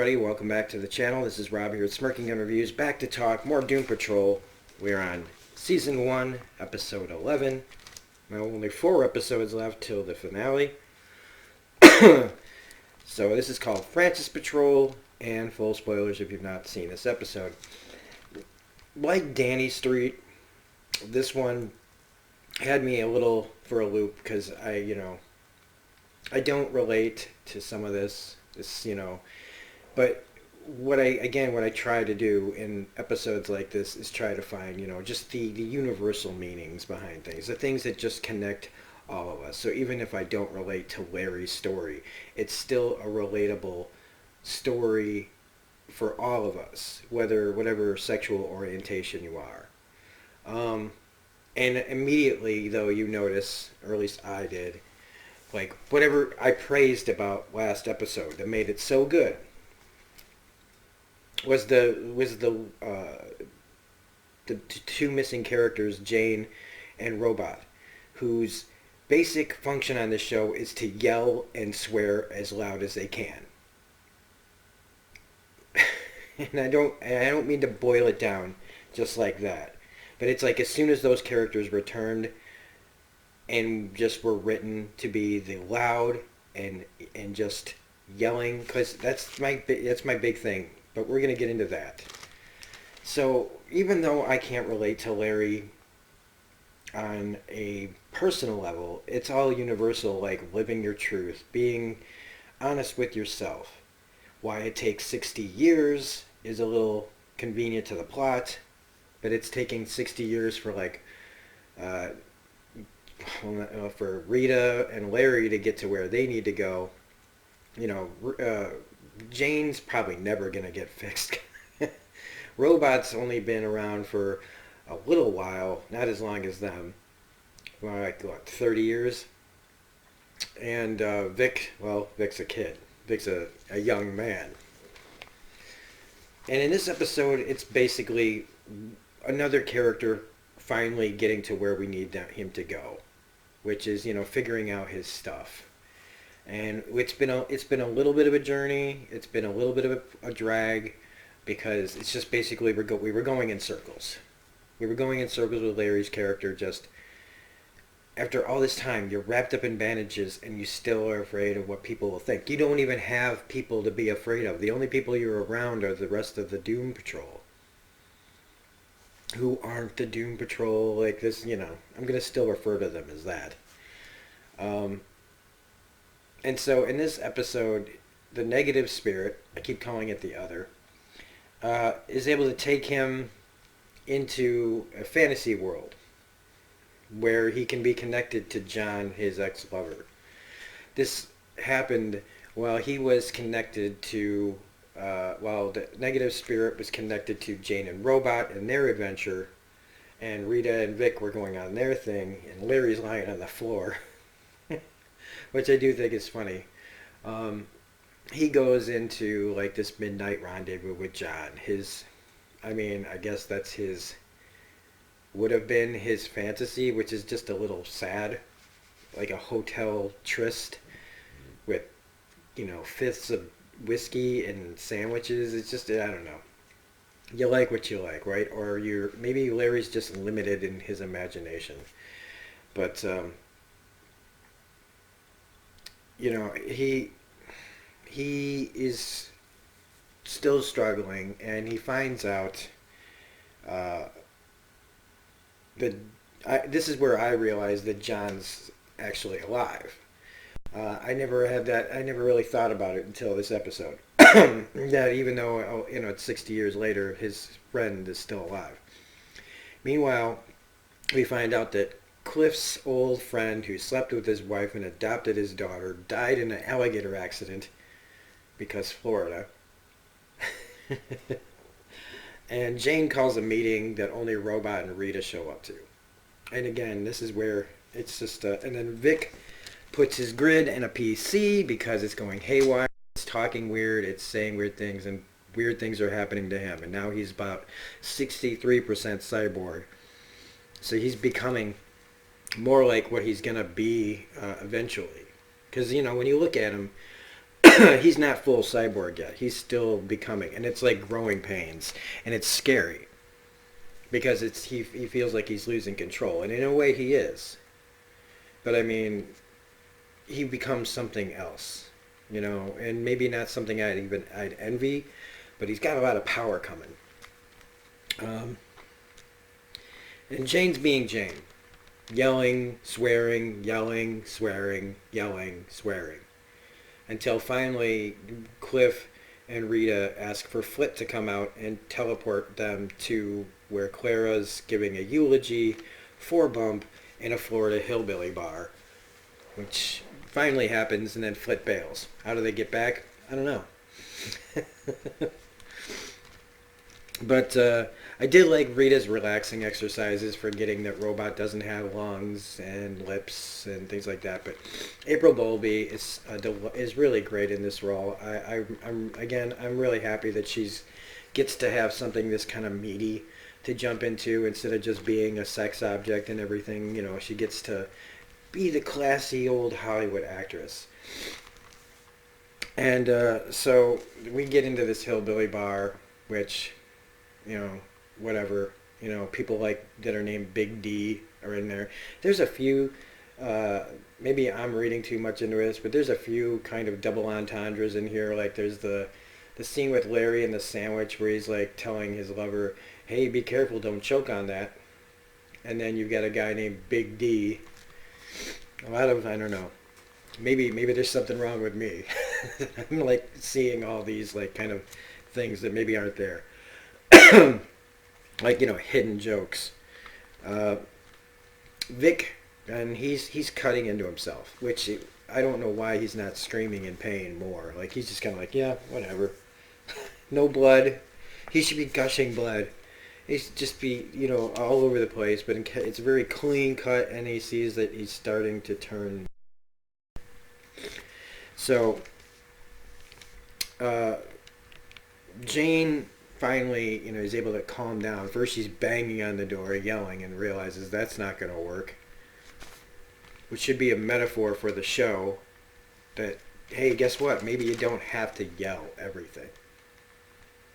everybody, welcome back to the channel. This is Rob here at Smirking Gun Reviews, back to talk more Doom Patrol. We're on Season 1, Episode 11. Now only 4 episodes left till the finale. So this is called Francis Patrol, and full spoilers if you've not seen this episode. Like Danny Street, this one had me a little for a loop because I don't relate to some of this, but what I try to do in episodes like this is try to find, just the universal meanings behind things, the things that just connect all of us. So even if I don't relate to Larry's story, it's still a relatable story for all of us, whatever sexual orientation you are. And immediately, though, you notice, or at least I did, like whatever I praised about last episode that made it so good was the two missing characters, Jane and Robot, whose basic function on this show is to yell and swear as loud as they can. And I don't mean to boil it down just like that, but it's like as soon as those characters returned and just were written to be the loud and just yelling, because that's my big thing. But we're gonna get into that. So even though I can't relate to Larry on a personal level, it's all universal, like living your truth, being honest with yourself. Why it takes 60 years is a little convenient to the plot, but it's taking 60 years for for Rita and Larry to get to where they need to go. Jane's probably never going to get fixed. Robot's only been around for a little while, not as long as them. Like, what, 30 years? And Vic's a kid. Vic's a young man. And in this episode, it's basically another character finally getting to where we need him to go, which is, figuring out his stuff. And it's been a little bit of a journey. It's been a little bit of a drag, because it's just basically we were going in circles. We were going in circles with Larry's character. Just after all this time, you're wrapped up in bandages and you still are afraid of what people will think. You don't even have people to be afraid of. The only people you're around are the rest of the Doom Patrol, who aren't the Doom Patrol like this. I'm going to still refer to them as that. And so in this episode, the negative spirit, I keep calling it the other, is able to take him into a fantasy world where he can be connected to John, his ex-lover. This happened while he was connected to, while the negative spirit was connected to Jane and Robot and their adventure, and Rita and Vic were going on their thing, and Larry's lying on the floor. Which I do think is funny. He goes into like this midnight rendezvous with John. I guess that's would have been his fantasy, which is just a little sad. Like a hotel tryst with, fifths of whiskey and sandwiches. It's just, I don't know. You like what you like, right? Or maybe Larry's just limited in his imagination. But, he is still struggling, and he finds out this is where I realized that John's actually alive. I never really thought about it until this episode. That even though, it's 60 years later, his friend is still alive. Meanwhile, we find out that Cliff's old friend, who slept with his wife and adopted his daughter, died in an alligator accident, because Florida. And Jane calls a meeting that only Robot and Rita show up to. And again, this is where it's just and then Vic puts his grid in a PC because it's going haywire. It's talking weird, it's saying weird things, and weird things are happening to him. And now he's about 63% cyborg. So he's becoming more like what he's going to be eventually. Because, when you look at him, he's not full cyborg yet. He's still becoming, and it's like growing pains, and it's scary because he feels like he's losing control, and in a way he is. But I mean, he becomes something else, and maybe not something I'd envy, but he's got a lot of power coming. And Jane's being Jane, yelling, swearing, yelling, swearing, yelling, swearing, until finally Cliff and Rita ask for Flit to come out and teleport them to where Clara's giving a eulogy for Bump in a Florida hillbilly bar, which finally happens, and then Flit bails. How do they get back? I don't know. But I did like Rita's relaxing exercises, forgetting that Robot doesn't have lungs and lips and things like that. But April Bowlby is really great in this role. I'm really happy that she's gets to have something this kind of meaty to jump into instead of just being a sex object and everything. She gets to be the classy old Hollywood actress. And so we get into this hillbilly bar, which, whatever, people like that are named Big D are in there. There's a few, maybe I'm reading too much into this, but there's a few kind of double entendres in here. Like there's the scene with Larry and the sandwich where he's like telling his lover, hey, be careful, don't choke on that. And then you've got a guy named Big D. A lot of, I don't know, maybe there's something wrong with me. I'm like seeing all these like kind of things that maybe aren't there. Like, hidden jokes. Vic, and he's cutting into himself, which I don't know why he's not screaming in pain more. Like, he's just kind of like, yeah, whatever. No blood. He should be gushing blood. He should just be, all over the place, but it's very clean cut, and he sees that he's starting to turn. So, Jane finally, is able to calm down. First she's banging on the door, yelling, and realizes that's not going to work. Which should be a metaphor for the show that, hey, guess what? Maybe you don't have to yell everything.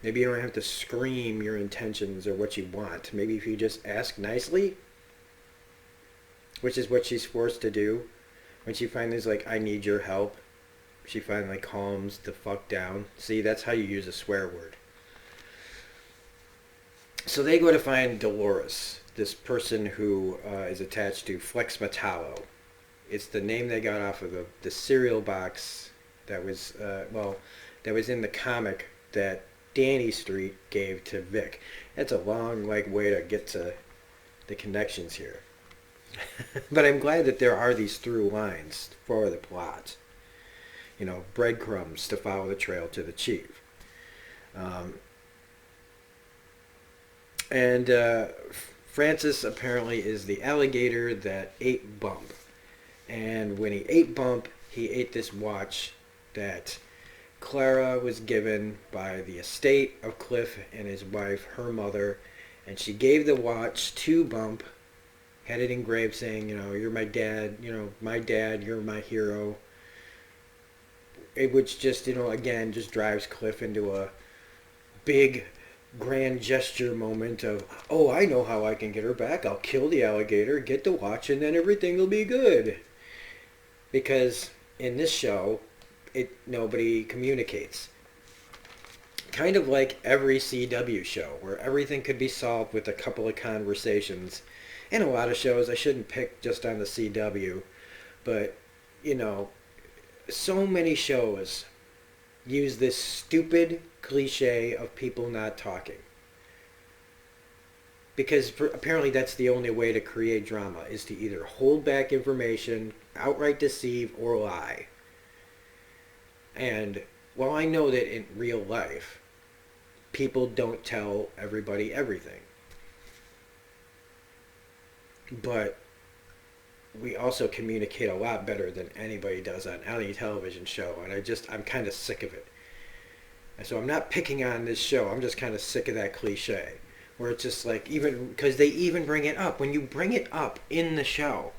Maybe you don't have to scream your intentions or what you want. Maybe if you just ask nicely, which is what she's forced to do. When she finally is like, I need your help, she finally calms the fuck down. See, that's how you use a swear word. So they go to find Dolores, this person who is attached to Flex Metallo. It's the name they got off of the cereal box that was in the comic that Danny Street gave to Vic. That's a long way to get to the connections here. But I'm glad that there are these through lines for the plot. Breadcrumbs to follow the trail to the chief. And Francis apparently is the alligator that ate Bump. And when he ate Bump, he ate this watch that Clara was given by the estate of Cliff and his wife, her mother. And she gave the watch to Bump, had it engraved saying, you're my dad, you're my hero. Which just, again, just drives Cliff into a big grand gesture moment of, oh, I know how I can get her back. I'll kill the alligator, get the watch, and then everything will be good. Because in this show, nobody communicates. Kind of like every CW show, where everything could be solved with a couple of conversations. And a lot of shows, I shouldn't pick just on the CW, but, so many shows use this stupid cliche of people not talking. Because apparently that's the only way to create drama, is to either hold back information, outright deceive, or lie. And while I know that in real life, people don't tell everybody everything, but we also communicate a lot better than anybody does on any television show, and I'm kind of sick of it. And so I'm not picking on this show, I'm just kind of sick of that cliche, where it's just like, even, because they even bring it up, when you bring it up in the show,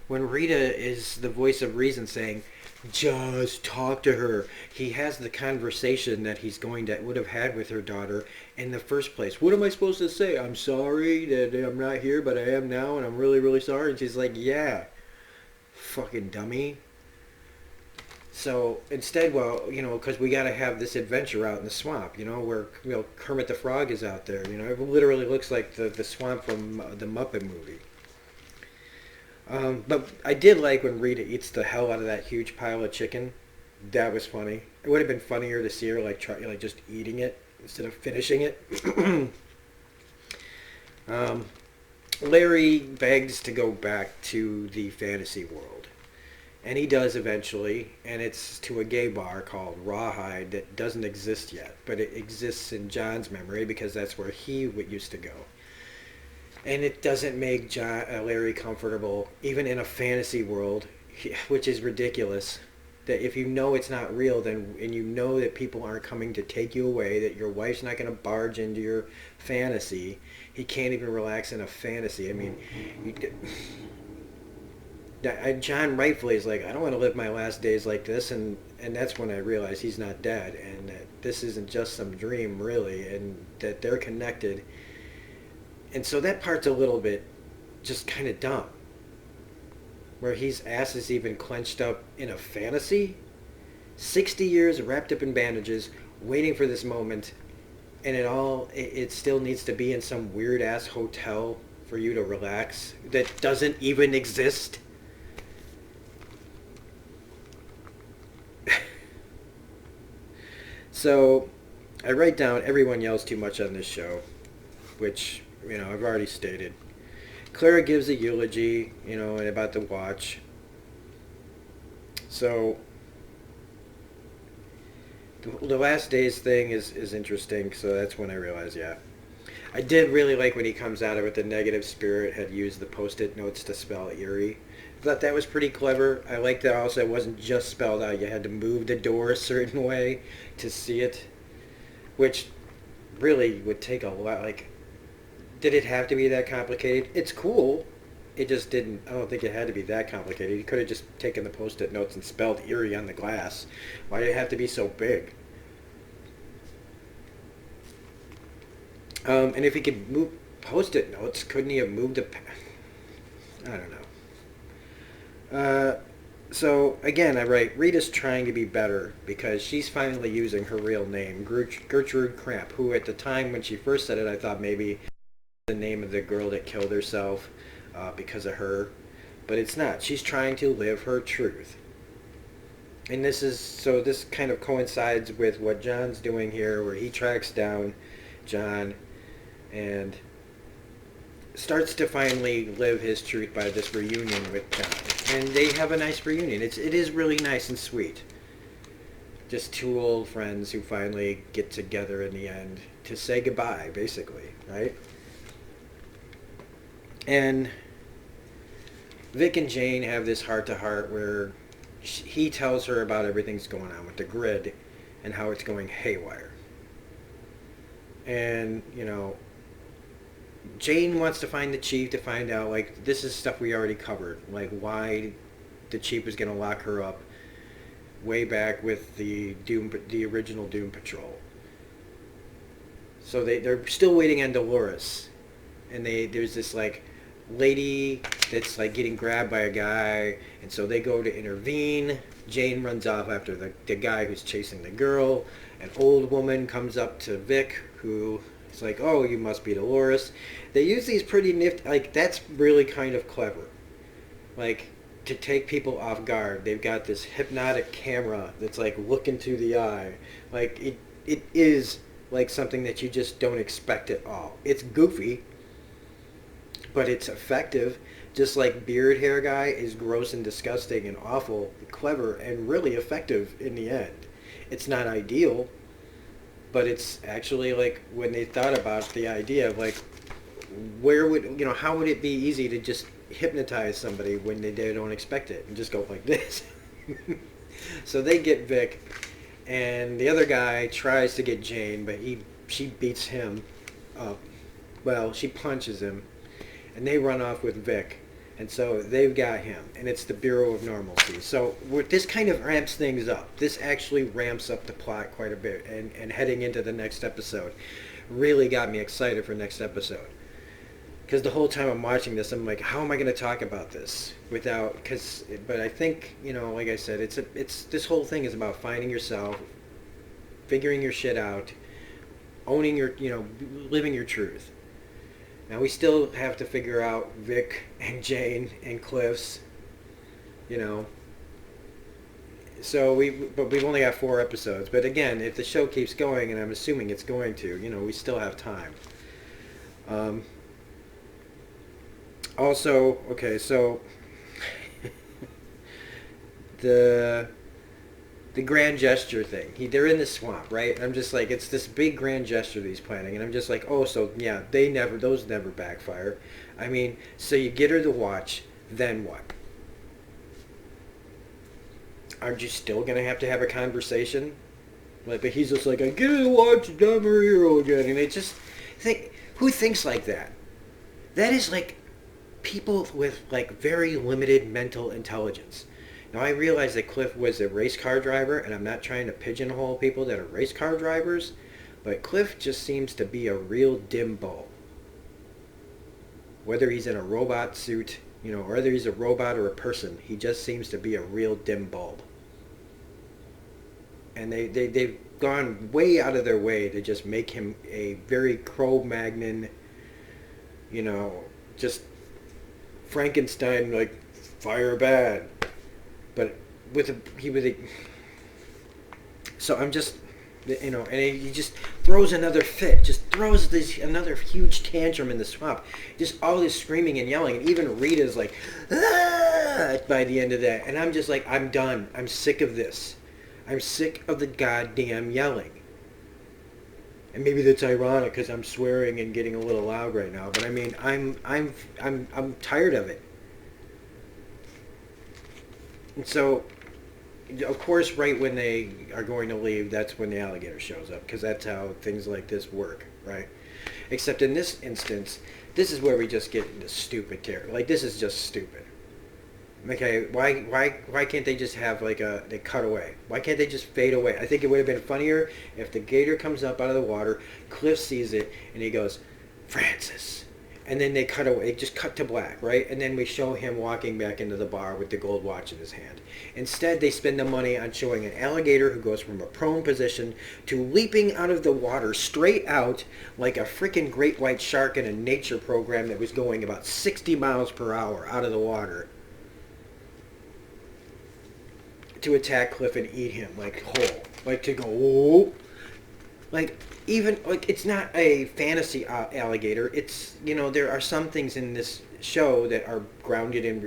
when Rita is the voice of reason saying, just talk to her. He has the conversation that would have had with her daughter in the first place. What am I supposed to say? I'm sorry that I'm not here, but I am now, and I'm really, really sorry. And she's like, yeah, fucking dummy. So instead, well, because we got to have this adventure out in the swamp, where Kermit the Frog is out there. It literally looks like the swamp from the Muppet movie. But I did like when Rita eats the hell out of that huge pile of chicken. That was funny. It would have been funnier to see her just eating it instead of finishing it. Larry begs to go back to the fantasy world. And he does eventually, and it's to a gay bar called Rawhide that doesn't exist yet, but it exists in John's memory because that's where he used to go. And it doesn't make Larry comfortable, even in a fantasy world, which is ridiculous. That if you know it's not real, and you know that people aren't coming to take you away, that your wife's not going to barge into your fantasy, he can't even relax in a fantasy. I mean, John rightfully is like, I don't want to live my last days like this, and that's when I realized he's not dead, and that this isn't just some dream, really, and that they're connected. And so that part's a little bit just kind of dumb. Where his ass is even clenched up in a fantasy. 60 years wrapped up in bandages, waiting for this moment, and it still needs to be in some weird ass hotel for you to relax that doesn't even exist. So I write down everyone yells too much on this show, which I've already stated. Clara gives a eulogy, and about the watch. So the last days thing is interesting, so that's when I realized, yeah. I did really like when he comes out of it, the negative spirit had used the Post-it notes to spell Erie. I thought that was pretty clever. I liked that also it wasn't just spelled out. You had to move the door a certain way to see it, which really would take a lot. Did it have to be that complicated? It's cool. It just didn't. I don't think it had to be that complicated. You could have just taken the Post-it notes and spelled Erie on the glass. Why did it have to be so big? And if he could move Post-it notes, couldn't he have moved I don't know. So, again, I write, Rita's trying to be better because she's finally using her real name, Gertrude Cramp, who at the time when she first said it, I thought maybe the name of the girl that killed herself because of her. But it's not. She's trying to live her truth. And this kind of coincides with what John's doing here, where he tracks down John and starts to finally live his truth by this reunion with John. And they have a nice reunion. It is really nice and sweet. Just two old friends who finally get together in the end to say goodbye, basically, right? And Vic and Jane have this heart-to-heart where he tells her about everything's going on with the grid and how it's going haywire. And, Jane wants to find the chief to find out, this is stuff we already covered. Why the chief was going to lock her up way back with the original Doom Patrol. So they're still waiting on Dolores. And there's this, lady that's, getting grabbed by a guy. And so they go to intervene. Jane runs off after the guy who's chasing the girl. An old woman comes up to Vic, who... It's oh, you must be Dolores. They use these pretty nifty, that's really kind of clever. To take people off guard. They've got this hypnotic camera that's looking through the eye. It is something that you just don't expect at all. It's goofy, but it's effective. Just like Beard Hair Guy is gross and disgusting and awful, clever, and really effective in the end. It's not ideal, but it's actually when they thought about the idea of where would how would it be easy to just hypnotize somebody when they don't expect it and just go like this. So they get Vic, and the other guy tries to get Jane, but she beats him up. Well, she punches him, and they run off with Vic. And so they've got him, and it's the Bureau of Normalcy. So this kind of ramps things up. This actually ramps up the plot quite a bit, and heading into the next episode really got me excited for next episode. Because the whole time I'm watching this, I'm like, how am I going to talk about this without? But I think, like I said, it's this whole thing is about finding yourself, figuring your shit out, owning your, living your truth. Now we still have to figure out Vic and Jane and Cliff's, So but we've only got 4 episodes. But again, if the show keeps going, and I'm assuming it's going to, we still have time. Also, okay, so the grand gesture thing. They're in the swamp, right? And I'm just like, it's this big grand gesture that he's planning, and I'm just like, oh, so yeah, those never backfire. I mean, so you get her to watch, then what? Aren't you still gonna have to have a conversation? Like, but he's just like, I get to watch I'm a hero again, and it just think, who thinks like that? That is like people with like very limited mental intelligence. Now I realize that Cliff was a race car driver, and I'm not trying to pigeonhole people that are race car drivers, but Cliff just seems to be a real dim bulb. Whether he's in a robot suit, or whether he's a robot or a person, he just seems to be a real dim bulb. And they've gone way out of their way to just make him a very Cro-Magnon, just Frankenstein, like, fire bad. But so I'm just, and he just throws another fit, just throws another huge tantrum in the swamp. Just all this screaming and yelling, and even Rita's like, ah, by the end of that. And I'm just like, I'm done. I'm sick of this. I'm sick of the goddamn yelling. And maybe that's ironic because I'm swearing and getting a little loud right now. But I mean, I'm tired of it. And so, of course, right when they are going to leave, that's when the alligator shows up, because that's how things like this work, right? Except in this instance, this is where we just get into stupid terror. Like, this is just stupid. Okay, why can't they just have like they cut away? Why can't they just fade away? I think it would have been funnier if the gator comes up out of the water, Cliff sees it, and he goes, Francis. And then they cut away, just cut to black, right? And then we show him walking back into the bar with the gold watch in his hand. Instead, they spend the money on showing an alligator who goes from a prone position to leaping out of the water straight out like a freaking great white shark in a nature program that was going about 60 miles per hour out of the water to attack Cliff and eat him, like whole. Like to go, whoa. Like, even, like, it's not a fantasy alligator. It's, there are some things in this show that are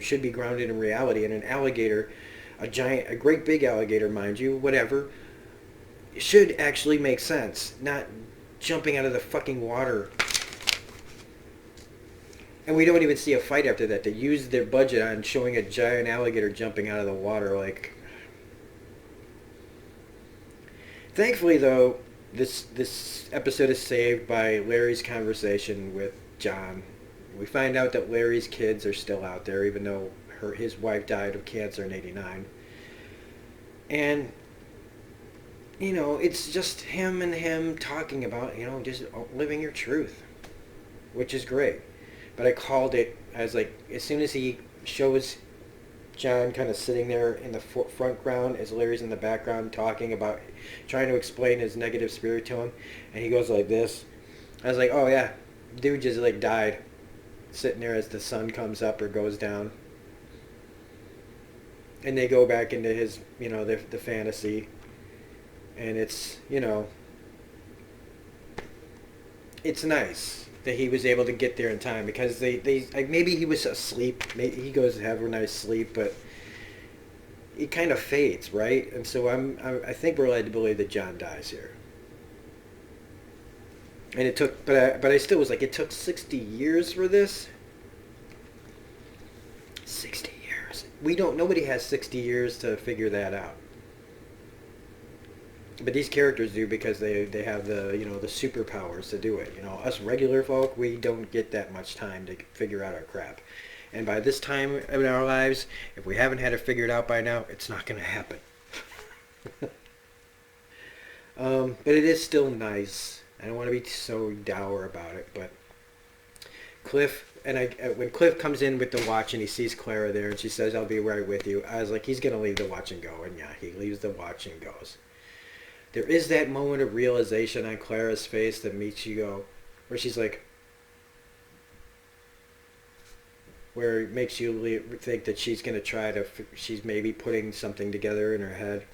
should be grounded in reality. And an alligator, a great big alligator, mind you, whatever, should actually make sense. Not jumping out of the fucking water. And we don't even see a fight after that. They use their budget on showing a giant alligator jumping out of the water, like. Thankfully, though, this episode is saved by Larry's conversation with John. We find out that Larry's kids are still out there, even though his wife died of cancer in '89. And, it's just him talking about, just living your truth, which is great. But I called it, as like, as soon as he shows John kind of sitting there in the front ground as Larry's in the background talking about, trying to explain his negative spirit to him, and he goes like this. I was like, oh yeah, dude just like died, sitting there as the sun comes up or goes down. And they go back into his, the fantasy, and it's, it's nice that he was able to get there in time, because they like, maybe he was asleep, maybe he goes to have a nice sleep, but it kind of fades, right? And so I think we're led to believe that John dies here. And it took, but I still was like, it took 60 years for this. 60 years. Nobody has 60 years to figure that out. But these characters do, because they have the the superpowers to do it. Us regular folk, we don't get that much time to figure out our crap. And by this time in our lives, if we haven't had it figured out by now, it's not going to happen. But it is still nice. I don't want to be so dour about it, but Cliff, and when Cliff comes in with the watch and he sees Clara there and she says, I'll be right with you, I was like, he's going to leave the watch and go. And yeah, he leaves the watch and goes. There is that moment of realization on Clara's face that makes you go, where she's like, where it makes you think that she's going to try to, she's maybe putting something together in her head.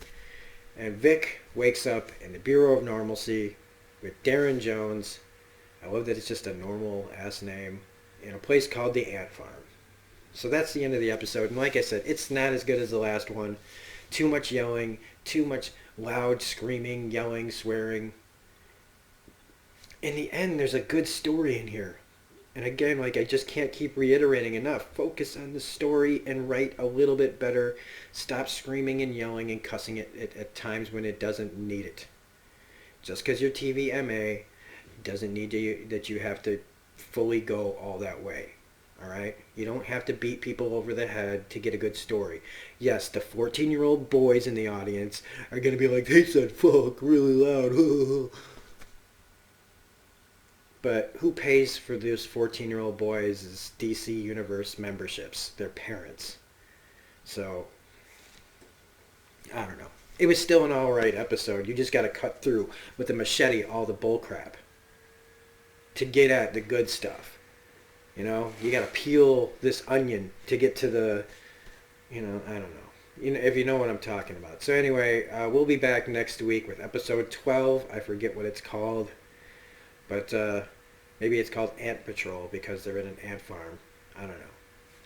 And Vic wakes up in the Bureau of Normalcy with Darren Jones. I love that it's just a normal ass name, in a place called the Ant Farm. So that's the end of the episode. And like I said, it's not as good as the last one. Too much yelling, too much loud screaming, yelling, swearing. In the end, there's a good story in here. And again, like I just can't keep reiterating enough. Focus on the story and write a little bit better. Stop screaming and yelling and cussing it at times when it doesn't need it. Just because you're TVMA doesn't need that you have to fully go all that way. All right? You don't have to beat people over the head to get a good story. Yes, the 14-year-old boys in the audience are going to be like, they said fuck really loud. But who pays for those 14-year-old boys' DC Universe memberships? Their parents. So, I don't know. It was still an alright episode. You just got to cut through with a machete all the bullcrap to get at the good stuff. You know, you got to peel this onion to get to the, I don't know. If you know what I'm talking about. So anyway, we'll be back next week with episode 12. I forget what it's called. But maybe it's called Ant Patrol because they're in an ant farm. I don't know.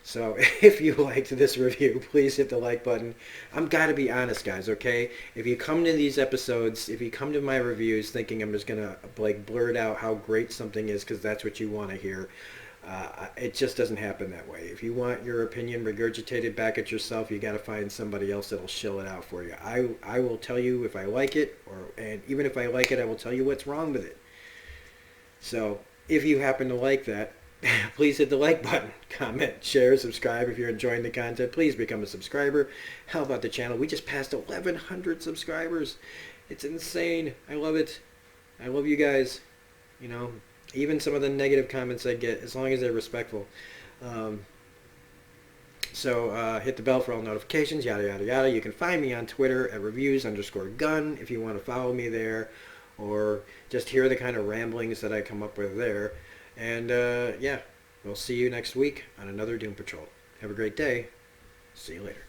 So if you liked this review, please hit the like button. I'm gotta be honest, guys, okay? If you come to these episodes, if you come to my reviews thinking I'm just gonna like blurt out how great something is because that's what you want to hear, it just doesn't happen that way. If you want your opinion regurgitated back at yourself, you gotta find somebody else that'll shill it out for you. I will tell you if I like it, and even if I like it, I will tell you what's wrong with it. So if you happen to like that, please hit the like button, comment, share, subscribe. If you're enjoying the content, please become a subscriber. How about the channel? We just passed 1,100 subscribers. It's insane. I love it. I love you guys. Even some of the negative comments I get, as long as they're respectful. So hit the bell for all notifications, yada, yada, yada. You can find me on Twitter at reviews_gun if you want to follow me there, or just hear the kind of ramblings that I come up with there. And yeah, we'll see you next week on another Doom Patrol. Have a great day. See you later.